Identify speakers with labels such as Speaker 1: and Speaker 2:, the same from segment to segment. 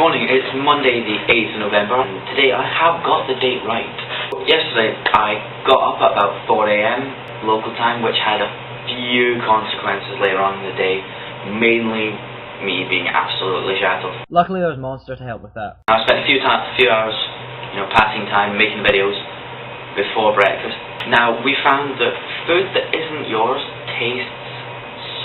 Speaker 1: morning, it's Monday the 8th of November, and today I have got the date right. Yesterday I got up at about 4 AM local time, which had a few consequences later on in the day, mainly me being absolutely shattered.
Speaker 2: Luckily there was Monster to help with that.
Speaker 1: I spent a few hours, passing time, making videos before breakfast. Now, we found that food that isn't yours tastes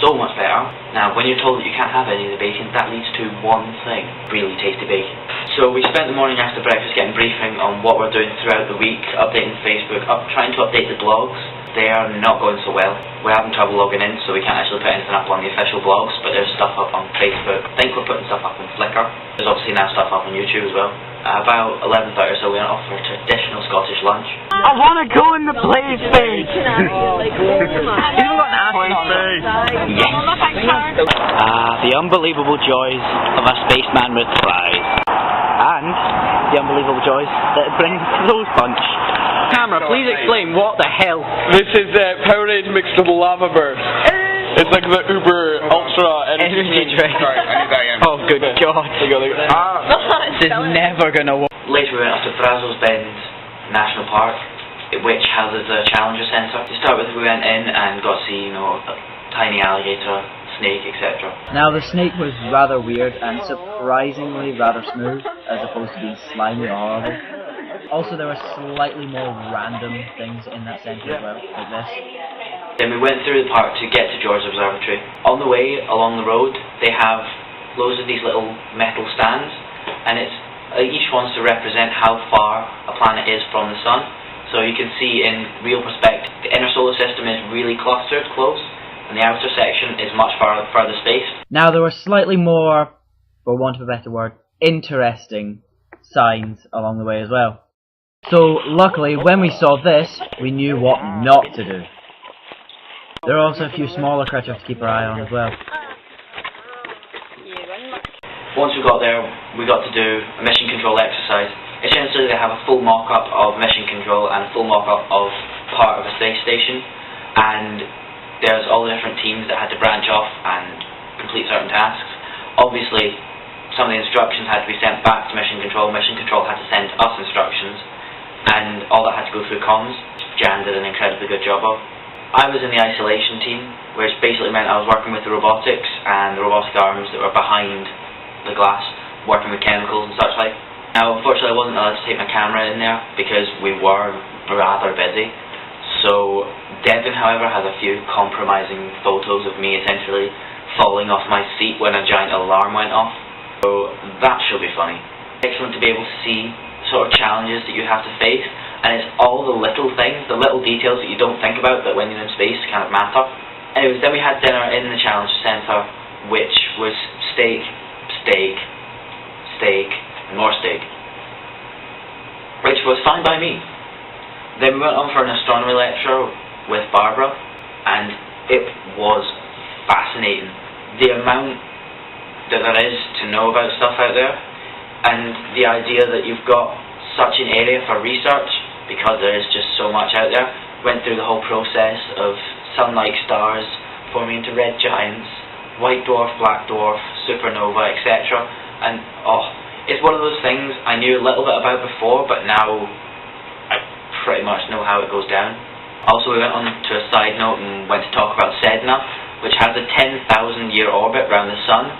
Speaker 1: so much better. Now, when you're told that you can't have any of the bacon, that leads to one thing: really tasty bacon. So we spent the morning after breakfast getting briefing on what we're doing throughout the week, updating Facebook, trying to update the blogs. They are not going so well. We're having trouble logging in, so we can't actually put anything up on the official blogs, but there's stuff up on Facebook. I think we're putting stuff up on Flickr. There's obviously now stuff up on YouTube as well. About 11:30 or so, we went off for a traditional Scottish lunch.
Speaker 3: I want to go in the play space!
Speaker 1: Yes.
Speaker 3: The unbelievable joys of a spaceman with fries. And the unbelievable joys that it brings to those punch. Camera, please explain what the hell.
Speaker 4: This is Powerade mixed with lava burst. It's like the Uber Ultra energy drink.
Speaker 3: Sorry, I knew that. Oh, good God. This is never going to work.
Speaker 1: Later we went up to Brazos Bend National Park, which houses a Challenger Centre. To start with, we went in and got to see, a tiny alligator, snake, etc.
Speaker 2: Now the snake was rather weird and surprisingly rather smooth, as opposed to being slimy or horrible. Also, there were slightly more random things in that centre as well, like this.
Speaker 1: Then we went through the park to get to George Observatory. On the way along the road, they have loads of these little metal stands, and each one's to represent how far a planet is from the sun. So you can see in real perspective, the inner solar system is really clustered, close, and the outer section is much further spaced.
Speaker 2: Now there were slightly more, for want of a better word, interesting signs along the way as well. So luckily, when we saw this, we knew what not to do. There are also a few smaller critters to keep our eye on as well.
Speaker 1: Once we got there, we got to do a mission control exercise. Essentially, they have a full mock-up of mission control and a full mock-up of part of a space station, and there's all the different teams that had to branch off and complete certain tasks. Obviously, some of the instructions had to be sent back to mission control. Mission control had to send us instructions, and all that had to go through comms. Jan did an incredibly good job of. I was in the isolation team, which basically meant I was working with the robotics and the robotic arms that were behind the glass, working with chemicals and such like. Now, unfortunately, I wasn't allowed to take my camera in there because we were rather busy. So Devin, however, has a few compromising photos of me essentially falling off my seat when a giant alarm went off. So that should be funny. Excellent to be able to see sort of challenges that you have to face. And it's all the little things, the little details that you don't think about that when you're in space kind of matter. Anyways, then we had dinner in the Challenge Centre, which was steak, and more steak. Which was fine by me. Then we went on for an astronomy lecture with Barbara, and it was fascinating. The amount that there is to know about stuff out there, and the idea that you've got such an area for research, because there is just so much out there. Went through the whole process of sun-like stars forming into red giants, white dwarf, black dwarf, supernova, etc. And it's one of those things I knew a little bit about before, but now I pretty much know how it goes down. Also, we went on to a side note and went to talk about Sedna, which has a 10,000-year orbit around the sun.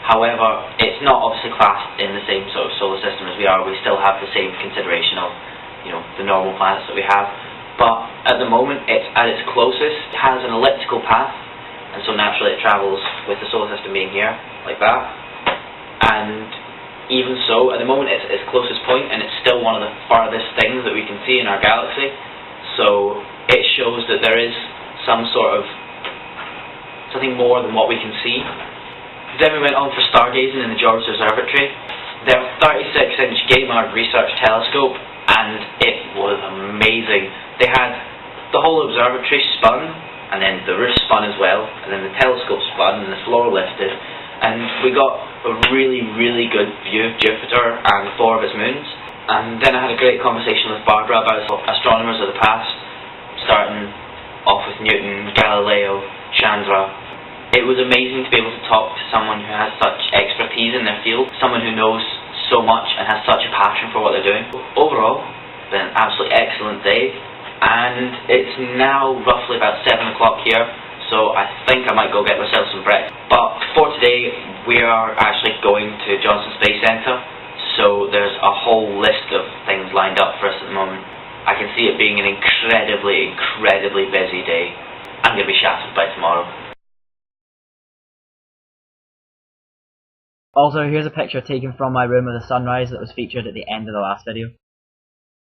Speaker 1: However, it's not obviously classed in the same sort of solar system as we are. We still have the same consideration of the normal planets that we have, but at the moment it's at its closest. It has an elliptical path, and so naturally it travels with the solar system being here, like that. And even so, at the moment it's its closest point, and it's still one of the farthest things that we can see in our galaxy. So it shows that there is something more than what we can see. Then we went on for stargazing in the George Observatory. Their 36-inch Gaimard research telescope, and it was amazing. They had the whole observatory spun, and then the roof spun as well, and then the telescope spun, and the floor lifted, and we got a really, really good view of Jupiter and 4 of its moons. And then I had a great conversation with Barbara about astronomers of the past, starting off with Newton, Galileo, Chandra. It was amazing to be able to talk to someone who has such expertise in their field, someone who knows so much and has such a passion for what they're doing. Overall, it's been an absolutely excellent day, and it's now roughly about 7 o'clock here, so I think I might go get myself some breakfast. But for today, we are actually going to Johnson Space Center, so there's a whole list of things lined up for us at the moment. I can see it being an incredibly busy day. I'm going to be shattered by tomorrow.
Speaker 2: Also, here's a picture taken from my room of the sunrise that was featured at the end of the last video.